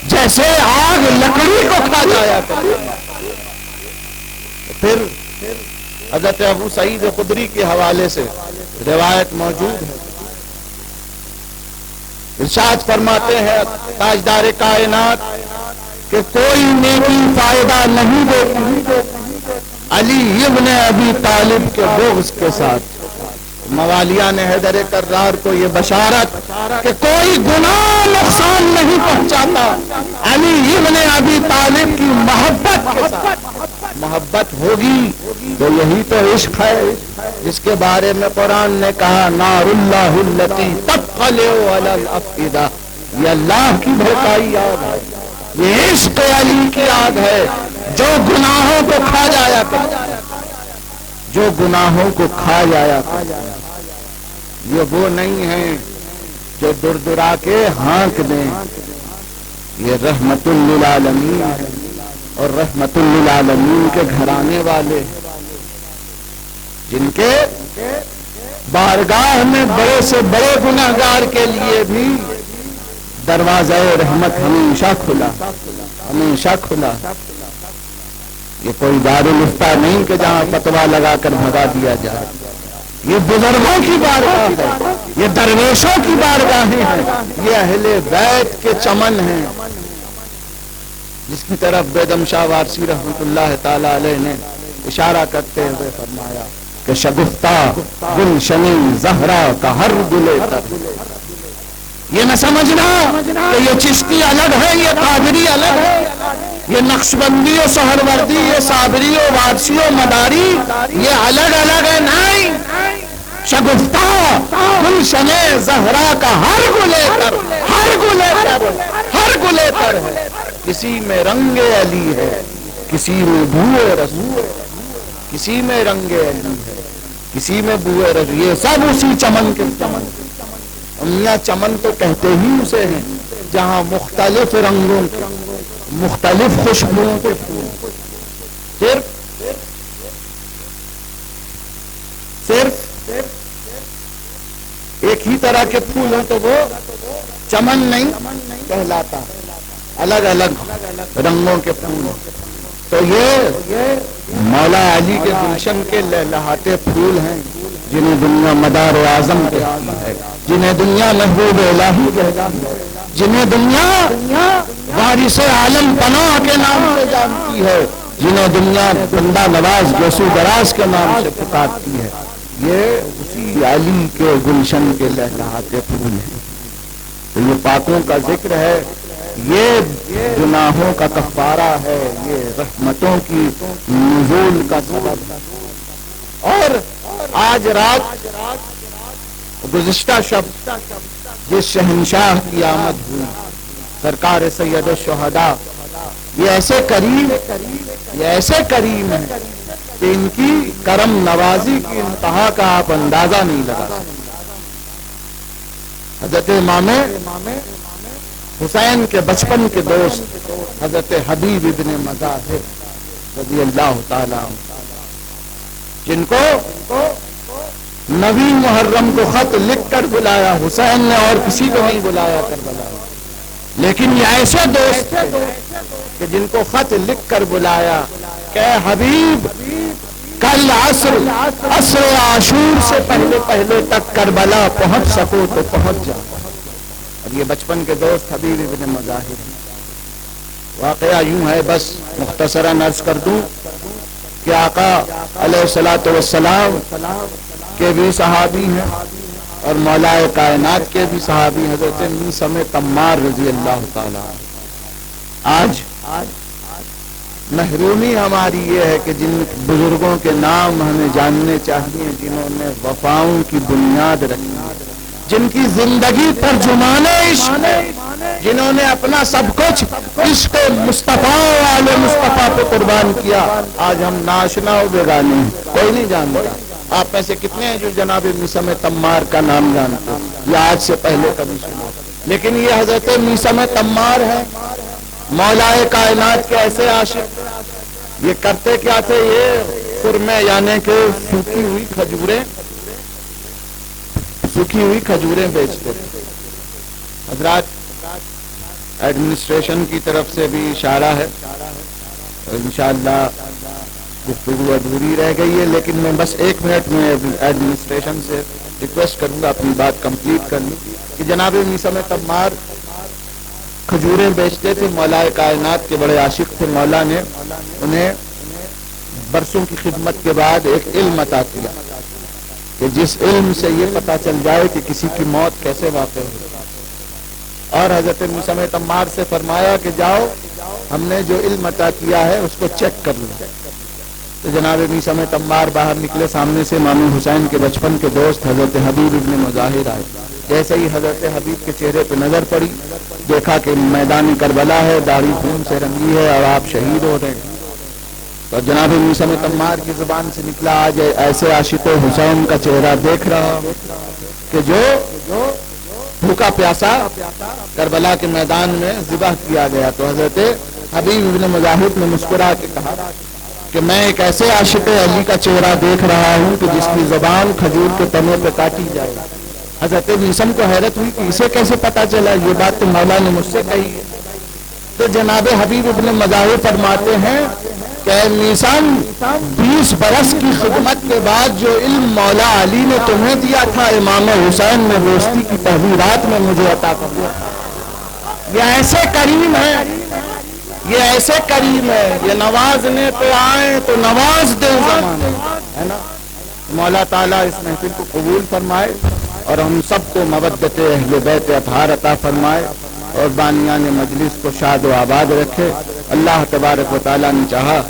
جیسے آگ لکڑی کو کھا جایا کرتی. پھر حضرت ابو سعید خدری کے حوالے سے روایت موجود ہے، ارشاد فرماتے ہیں تاجدار کائنات کہ کوئی نیکی فائدہ نہیں دیتی علی ابن ابی طالب کے بغض کے ساتھ. موالیان حیدر کرار کو یہ بشارت کہ کوئی گناہ نقصان نہیں پہنچاتا علی ابن ابی طالب کی محبت کے ساتھ. محبت ہوگی تو یہی تو عشق ہے جس کے بارے میں قرآن نے کہا نار اللہ التی تطلع علی الافئدہ، یہ اللہ کی بھڑکائی آگ ہے، یہ عشق علی کی آگ ہے جو گناہوں کو کھا جایا کرتا، جو گناہوں کو کھا جایا کرتا. یہ وہ نہیں ہیں جو دردرا کے ہانک دیں، یہ رحمت للعالمین ہے اور رحمت للعالمین کے گھرانے والے جن کے بارگاہ میں بڑے سے بڑے گناہگار کے لیے بھی دروازہ رحمت ہمیشہ کھلا، ہمیشہ کھلا. یہ کوئی دارالفتہ نہیں کہ جہاں فتویٰ لگا کر بھگا دیا جائے. یہ بزرگوں کی بارگاہ ہے، یہ درویشوں کی بارگاہیں ہیں، یہ اہل بیت کے چمن ہیں، جس کی طرف بیدم شاہ وارسی رحمت اللہ تعالی علیہ نے اشارہ کرتے ہوئے فرمایا کہ شگفتہ گلشن زہرا کا ہر گلے تر. یہ نہ سمجھنا کہ یہ چشتی الگ ہے، یہ قادری الگ ہے، یہ نقشبندی و سہروردی، یہ صابری و وارسی و مداری یہ الگ الگ ہے. نہیں، شگفتہ گلشن زہرا کا ہر گلے تر، ہر گلے تر، ہر گلے تر ہے. کسی میں رنگ علی ہے، کسی میں بوئے رسول، کسی میں رنگ علی ہے، کسی میں بوئے رسول. یہ سب اسی چمن کے چمن. میاں چمن تو کہتے ہی اسے ہیں جہاں مختلف رنگوں کے مختلف خوشبوؤں کے پھول. پھر طرح کے پھول ہوں تو وہ چمن نہیں کہلاتا، الگ الگ رنگوں کے پھول ہوں۔ تو یہ مولا علی کے گلشن کے لہلاتے پھول ہیں جنہیں دنیا مدار اعظم کہتی ہے، جنہیں دنیا محبوب الہی کہتی ہے، جنہیں دنیا وارث عالم پناہ کے نام سے جانتی ہے، جنہیں دنیا بندہ نواز گوسو دراز کے نام سے پکارتی ہے، یہ اسی علی کے گلشن کے لہلاتے پھول ہیں۔ تو یہ پاکوں کا ذکر ہے، یہ گناہوں کا کفارہ ہے، یہ رحمتوں کی نزول کا سبب ہے۔ اور آج رات گزشتہ شب جس شہنشاہ کی آمد ہوئی، سرکار سید الشہداء، یہ ایسے کریم ہیں کہ ان کی کرم نوازی کی انتہا کا آپ اندازہ نہیں لگا سکتے۔ حضرت امام حسین کے بچپن کے دوست حضرت حبیب ابن مظاہر رضی اللہ تعالی عنہ، جن کو نویں محرم کو خط لکھ کر بلایا حسین نے، اور کسی کو نہیں بلایا کربلا، لیکن یہ ایسے دوست تھے کہ جن کو خط لکھ کر بلایا کہ حبیب کل عصر عاشور سے پہلے تک کربلا پہنچ سکو تو پہنچ جاؤ۔ اور یہ بچپن کے دوست حبیب ابن مظاہر ہیں۔ واقعہ یوں ہے، بس مختصراً عرض کر دوں کہ آقا علیہ الصلوۃ والسلام کے بھی صحابی ہیں اور مولا کائنات کے بھی صحابی حضرت میثم تمار رضی اللہ تعالی۔ آج محرومی ہماری یہ ہے کہ جن بزرگوں کے نام ہمیں جاننے چاہیے، جنہوں نے وفاؤں کی بنیاد رکھی، جن کی زندگی ترجمان عشق، جنہوں نے اپنا سب کچھ عشق مصطفیٰ والے مصطفیٰ پہ قربان کیا، آج ہم ناشنا و بیگانے ہیں، کوئی نہیں جانتا۔ آپ میں سے کتنے ہیں جو جناب میثم تمار کا نام جانتے ہیں یا آج سے پہلے کبھی سنا؟ لیکن یہ حضرت میثم تمار ہیں، مولا کائنات کے ایسے عاشق۔ یہ کرتے کیا تھے؟ یہ خرمے یعنی کہ سوکھی ہوئی کھجوریں بیچتے تھے۔ حضرات ایڈمنسٹریشن کی طرف سے بھی اشارہ ہے، انشاءاللہ گفتگو ادھوری رہ گئی ہے، لیکن میں بس 1 منٹ میں ایڈمنسٹریشن سے ریکویسٹ کروں گا اپنی بات کمپلیٹ کر لوں کہ جناب میثم تمار کھجوریں بیچتے تھے، مولا کائنات کے بڑے عاشق تھے۔ مولا نے انہیں برسوں کی خدمت کے بعد ایک علم عطا کیا کہ جس علم سے یہ پتہ چل جائے کہ کسی کی موت کیسے واقع ہوئی، اور حضرت میثم تمار سے فرمایا کہ جاؤ ہم نے جو علم عطا کیا ہے اس کو چیک کر لو۔ تو جناب میثم تمار باہر نکلے، سامنے سے امام حسین کے بچپن کے دوست حضرت حبیب ابن مظاہر آئے۔ جیسے ہی حضرت حبیب کے چہرے پہ نظر پڑی، دیکھا کہ میدان کربلا ہے، داڑھی خون سے رنگی ہے اور آپ شہید ہو رہے ہیں۔ تو جناب میثم تمار کی زبان سے نکلا، آج ایسے عاشق حسین کا چہرہ دیکھ رہا کہ جو بھوکا پیاسا کربلا کے میدان میں ذبح کیا گیا۔ تو حضرت حبیب ابن مظاہر نے مسکرا کے کہا کہ میں ایک ایسے عاشق علی کا چہرہ دیکھ رہا ہوں کہ جس کی زبان کھجور کے تنے پہ کاٹی جائے۔ حضرت میثم کو حیرت ہوئی کہ اسے کیسے پتا چلا، یہ بات تو مولا نے مجھ سے کہی ہے۔ تو جناب حبیب ابن مظاہر فرماتے ہیں کہ میثم 20 برس کی خدمت کے بعد جو علم مولا علی نے تمہیں دیا تھا، امام حسین نے روشنی کی پہلی رات میں مجھے عطا کر دیا۔ یہ ایسے کریم ہے، یہ ایسے کریم ہے، یہ نوازنے پہ آئے تو نواز دے زمانے، ہے نا؟ مولا تعالیٰ اس محفل کو قبول فرمائے اور ہم سب کو مودت اہل بیت اطہار عطا فرمائے اور بانیان مجلس کو شاد و آباد رکھے۔ اللہ تبارک و تعالیٰ نے چاہا،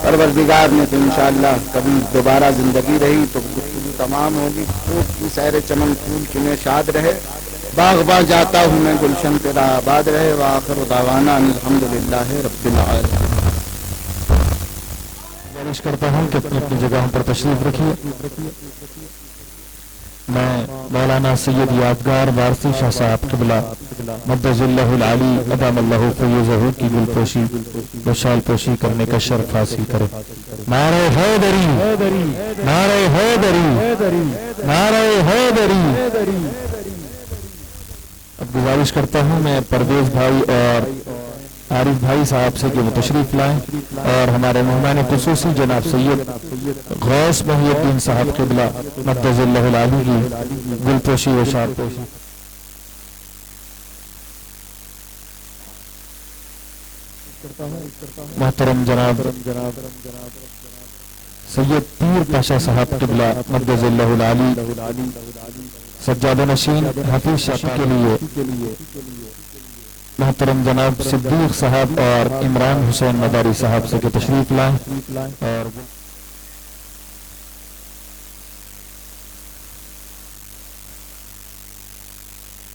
پروردگار نے تو انشاءاللہ کبھی دوبارہ زندگی رہی تو گفتگو تمام ہوگی۔ خوب کی سیر چمن پھول چنے شاد رہے، باغ باغ جاتا ہوں میں گلشن تیرا آباد رہے۔ وآخر دعوانا الحمدللہ رب العالمین۔ گزارش کرتا ہوں کہ اپنی جگہوں پر تشریف رکھیے۔ میں مولانا سید یادگار وارثی شاہ صاحب قبلہ مدظ اللہ العلی ادام اللہ فیضہ کی گل پوشی و شال پوشی کرنے کا شرف حاصل کرے۔ نعرہ حیدری، نعرہ حیدری، نعرہ حیدری۔ گزارش کرتا ہوں میں پرویز بھائی اور عارف بھائی صاحب سے کہ وہ تشریف لائیں اور ہمارے مہمان خصوصی جناب سید غوث محی الدین صاحب قبلہ مقدس اللہ العالی کی گل پوشی و شال پوشی. محترم جناب سید پیر پاشا صاحب قبلہ مقدس اللہ العالی سجادہ نشین حفیظ شاہ کے لیے محترم جناب صدیق صاحب اور عمران حسین مداری صاحب سے کہ تشریف لائیں اور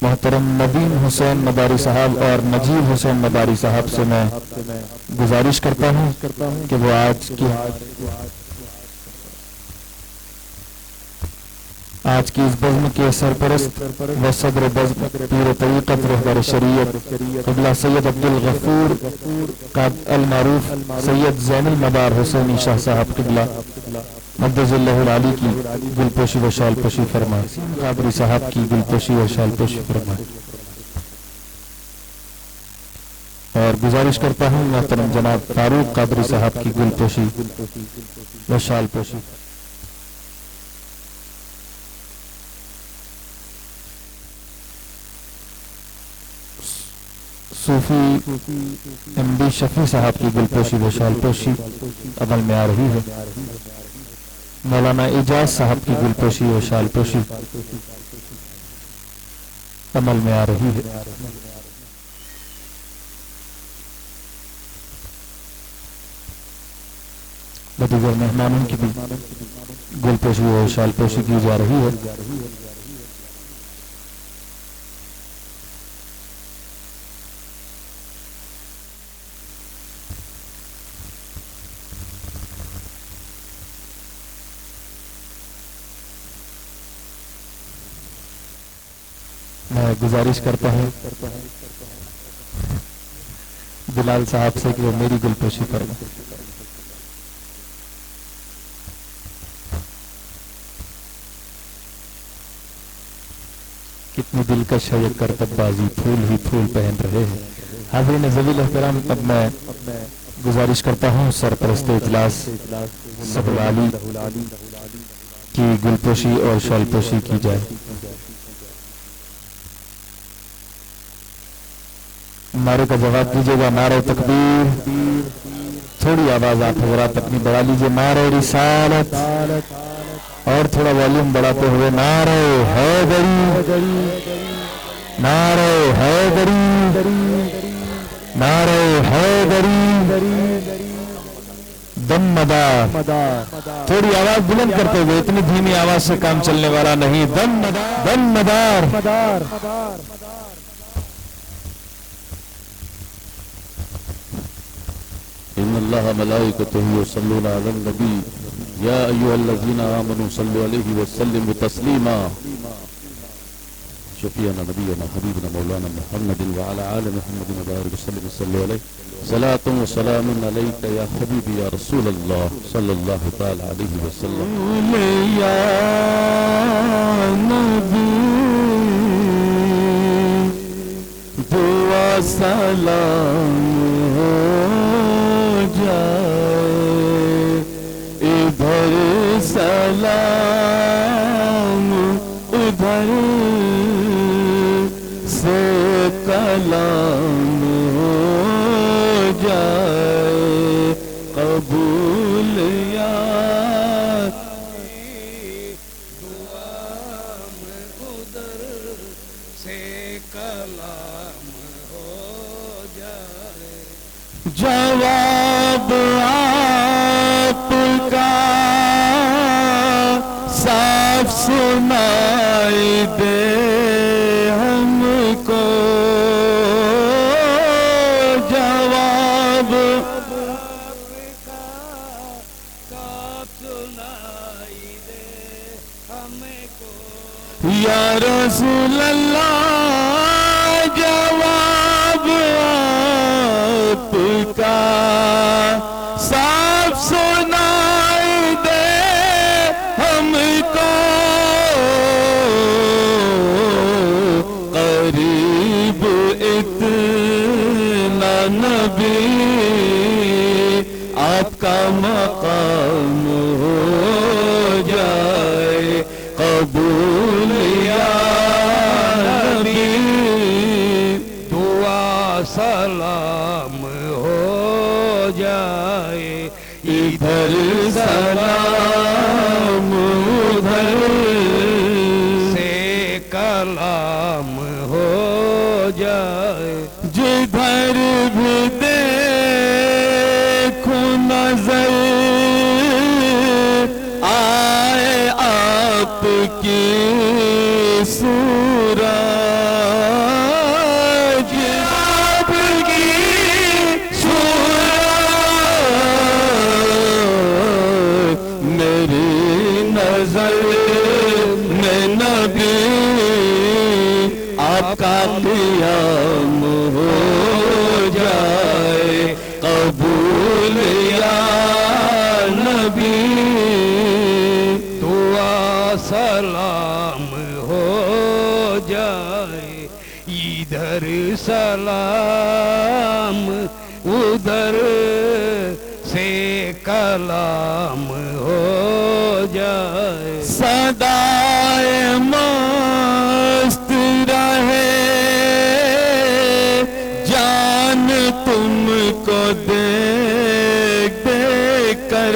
محترم ندیم حسین مداری صاحب اور نجیب حسین مداری صاحب سے میں گزارش کرتا ہوں کہ وہ آج کی اس بزم کے سرپرست و صدر بزم پیر طریقت رہبر شریعت قبلہ سید عبدالغفور المعروف سید زین المدار حسینی شاہ صاحب قبلہ مقدس اللہ العالی کی گل پوشی و شال پوشی فرمائے. قادری صاحب کی گل پوشی و شال پوشی فرمائے. اور گزارش کرتا ہوں محترم جناب فاروق قادری صاحب کی گل پوشی و شال پوشی. صوفی ایم ڈی شفیع صاحب کی گل پوشی و شال پوشی عمل میں آ رہی ہے. مولانا اعجاز صاحب کی گل پوشی و شال پوشی عمل میں آ رہی ہے. دیگر مہمانوں کی بھی گل پوشی و شال پوشی کی جا رہی ہے. میں گزارش کرتا ہوں بلال صاحب سے کہ وہ میری گل پوشی فرمائیں. کتنی دلکش ہے یہ کرتب بازی پھول ہی پھول پہن رہے ہیں. حاضرین ذویل احترام اب میں گزارش کرتا ہوں سرپرست اجلاس صدر علی کی گل پوشی اور شال پوشی کی جائے. نعرے کا جواب دیجیے گا. نعرہ تکبیر. تھوڑی آواز آپ حضرات اپنی بڑھا لیجیے. نعرہ رسالت. اور تھوڑا والیوم بڑھاتے ہوئے. نعرہ حیدری. نعرہ حیدری. نعرہ حیدری. دم مدار. تھوڑی آواز بلند کرتے ہوئے. اتنی دھیمی آواز سے کام چلنے والا نہیں. دم مدار. دم مدار. ان اللہ ملائکتہ یصلون علی النبی یا ایھا الذین آمنوا صلوا علیہ وسلموا تسلیما. شفیعنا نبینا حبیبنا مولانا محمد وعلی آل محمد وبارک وسلم. صلوا علیہ صلاۃ و سلام علیک یا حبیبی یا رسول اللہ صلی اللہ تعالی علیہ وسلم. یا نبی دعا سلام ادھر سلام ادھر سے کلام ہو جائے قبول یا دعا میں ادھر سے کلام ہو جائے. جواب آپ کا صاف سنائی دے ہم کو. جواب آپ کا صاف سنائی دے ہم کو. یا رسول اللہ جواب آپ کا صاف سنائی دے ہم کو. قریب آپ کا مقام ہو جائے قبول یا نبی دعا سلام ہو جائے ادھر سلام ادھر سے کلام ہو جائے جدھر بھی دیکھو نظر آئے آپ کی صورت آپ کی صورت میری نظر میں نبی آپ کا قیام ہو جائے قبول یا نبی دعا سلام ہو جائے ادھر سلام ادھر سے کلام ہو جائے صدائے مست رہے جان تم کو دیکھ دیکھ کر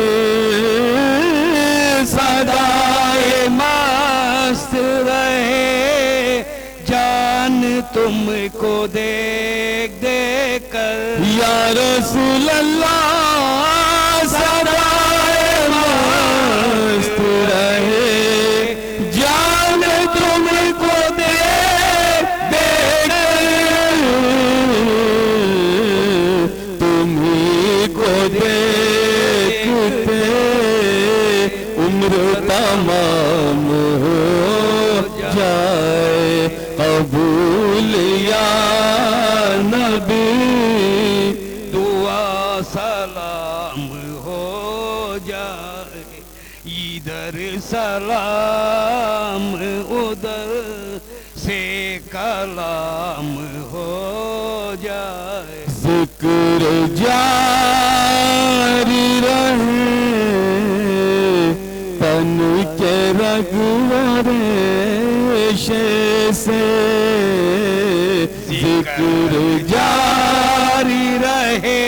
صدائے مست رہے جان تم کو دیکھ دیکھ کر یا رسول اللہ صدائے مست رہے جان تم کو دیکھ دیکھ تمہیں کو دیکھتے عمر تمام ہو جائے قبول یا نبی دعا سلام ہو جائے ادھر سلام ادھر سے کلام ہو جائے ذکر جاری رہے تن کے رگوریشے سے ذکر جاری رہے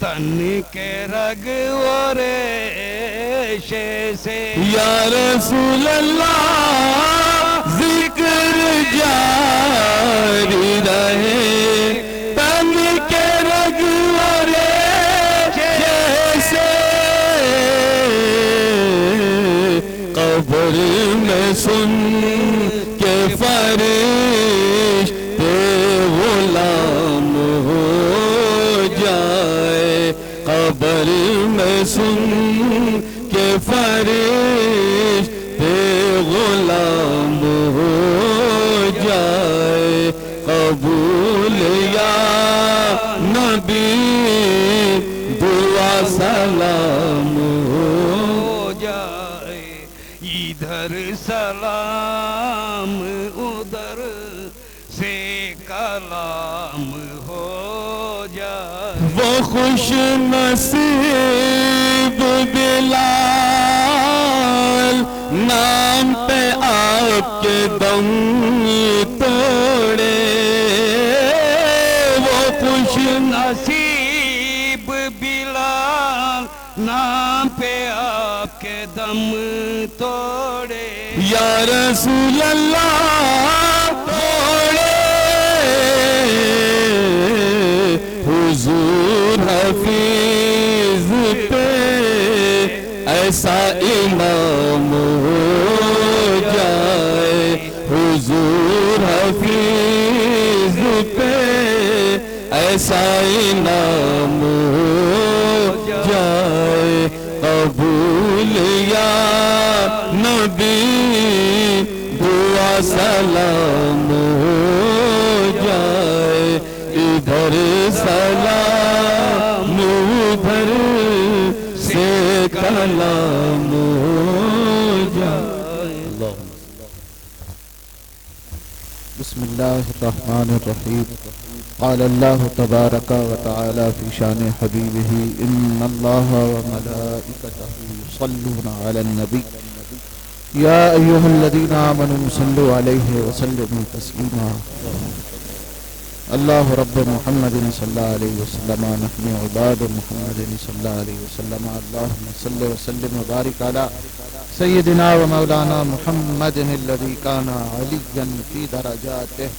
تن کے رگ و ریشے سے یا رسول اللہ ذکر جاری رہے تن کے رگ و ریشے سے قبر میں سن کے فرشتے غلام ہو جائے قبر میں سن کے فرشتے غلام ہو جائے قبول یا نبی دعا سلام ہو جائے ادھر سلام ادھر سے کلام ہو جائے وہ خوش نصیب بلال نام پہ آپ کے دم توڑے وہ خوش نصیب بلال نام پہ آپ کے دم توڑے یا رسول اللہ توڑے حضور حفیظ پہ ایسا انعام ہو جائے حضور حفیظ پہ ایسا انعام ہو جائے قبول یا نبی دعا سلام ہو جائے ادھر سلام ادھر سے کلام ہو جائے بسم اللہ الرحمن الرحیم قال الله تبارك وتعالى في شان حبيبه إن الله وملائكته يصلون على النبي يا أيها الذين آمنوا صلوا عليه وسلموا تسليما الله رب محمد صلى الله عليه وسلم نحن عباد محمد صلى الله عليه وسلم اللهم صل وسلم وبارك على سيدنا ومولانا محمد الذي كان عليا في درجاته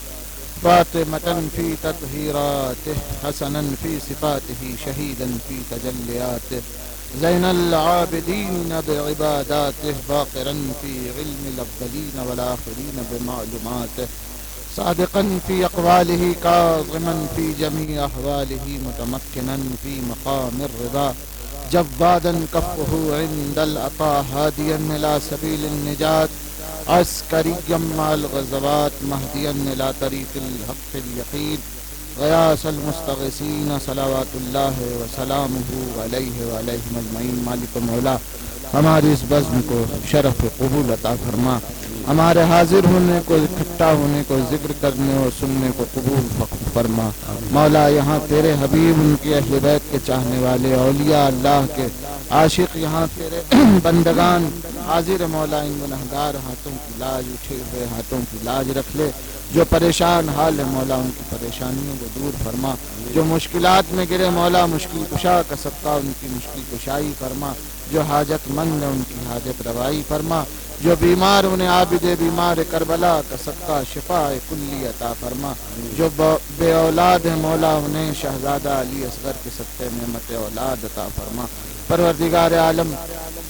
فاطمة في تطهيراته حسنا في صفاته شهيدا في تجلياته زين العابدين بعباداته باقرا في علم الأولين والآخرين بمعلوماته صادقا في أقواله كاظما في جميع أحواله متمكنا في مقام الرضا جوادا كفه عند العطاء هاديا إلى سبيل النجاة عسكريا مع الغزوات مهديا إلى طريق الحق اليقين غياث المستغيثين صلوات الله وسلامه عليه وعليهم اجمعین. مالک مولا ہماری اس بزم کو شرف قبول عطا فرما، ہمارے حاضر ہونے کو، اکٹھا ہونے کو، ذکر کرنے اور سننے کو قبول فرما. مولا یہاں تیرے حبیب، ان کی اہل بیت کے چاہنے والے اولیاء اللہ کے عاشق، یہاں تیرے بندگان حاضر مولا، ان گنہگار ہاتھوں کی لاج، اٹھے ہوئے ہاتھوں کی لاج رکھ لے. جو پریشان حال ہے مولا ان کی پریشانیوں کو دور فرما، جو مشکلات میں گرے مولا مشکل کشا کا صدقہ ان کی مشکل کشائی فرما، جو حاجت مند ہے ان کی حاجت روائی فرما، جو بیمار انہیں عابد بیمار کربلا کا صدقہ شفا کلی عطا فرما، جو بے اولاد ہے مولا انہیں شہزادہ علی اصغر کے صدقے نعمت اولاد عطا فرما. پروردگار عالم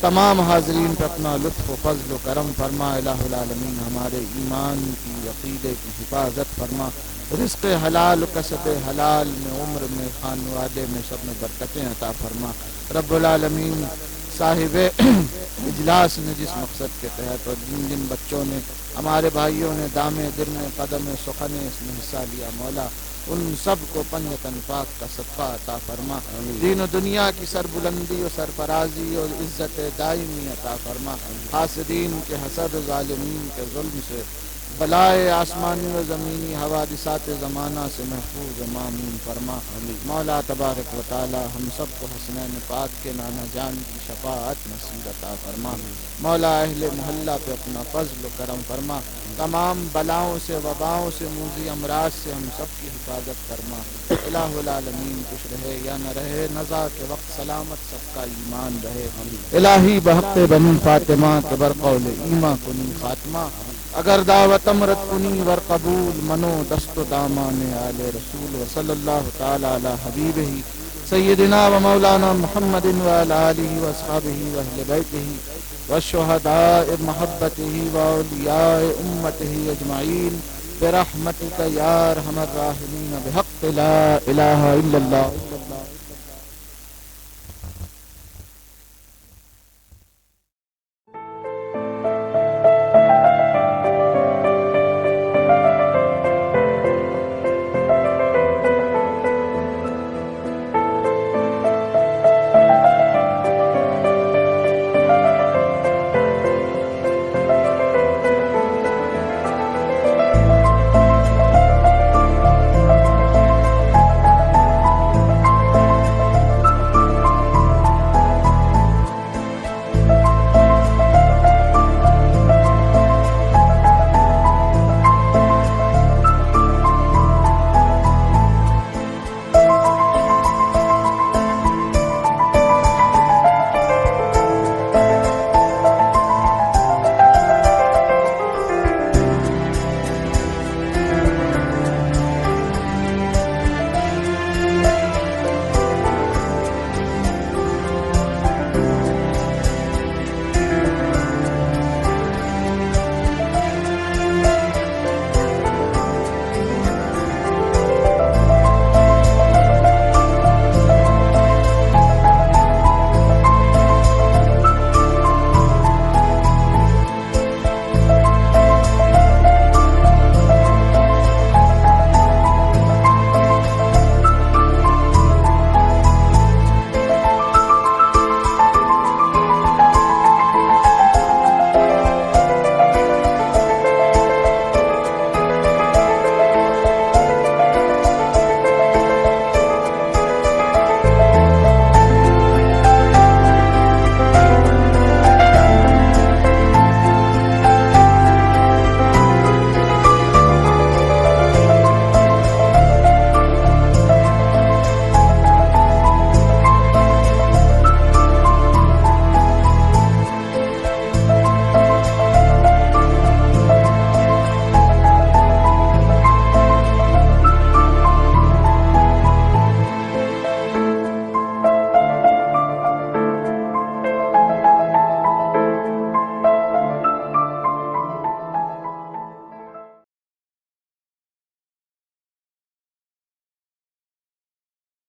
تمام حاضرین پر اپنا لطف و فضل و کرم فرما. الہ العالمین ہمارے ایمان کی، عقیدے کی حفاظت فرما. رزق حلال، کسب حلال میں، عمر میں، خانوادے میں، سب میں برکتیں عطا فرما. رب العالمین صاحب اجلاس نے جس مقصد کے تحت اور جن جن بچوں نے، ہمارے بھائیوں نے دامے دل میں قدم سخنے اس میں حصہ لیا مولا، ان سب کو پنجتن پاک کا صدقہ عطا فرما. دین و دنیا کی سربلندی و سرفرازی اور عزت دائمی عطا فرما. حاسدین کے حسد، ظالمین کے ظلم سے، بلائے آسمانی و زمینی حوادثات زمانہ سے محفوظ مامون فرما. مولا تبارک و تعالی ہم سب کو حسنین پاک کے نانا جان کی شفاعت نصیب عطا فرما. مولا اہل محلہ پہ اپنا فضل و کرم فرما. تمام بلاؤں سے، وباؤں سے، موذی امراض سے ہم سب کی حفاظت فرما. الہ العالمین کچھ رہے یا نہ رہے، نزا کے وقت سلامت سب کا ایمان رہے. الہی بحق بنی فاطمہ کے برقول ایمان کنی خاتمہ، اگر دعوت امرت کنی ور قبول منو دست و دامان آل رسول. وصلی اللہ تعالی علی حبیبہ سیدنا و مولانا محمد وعلی آلہ واصحابہ واہل بیتہ والشہداء محبتہ واولیاء امتہ اجمعین برحمتک یا ارحم الراحمین بحق لا الہ الا اللہ.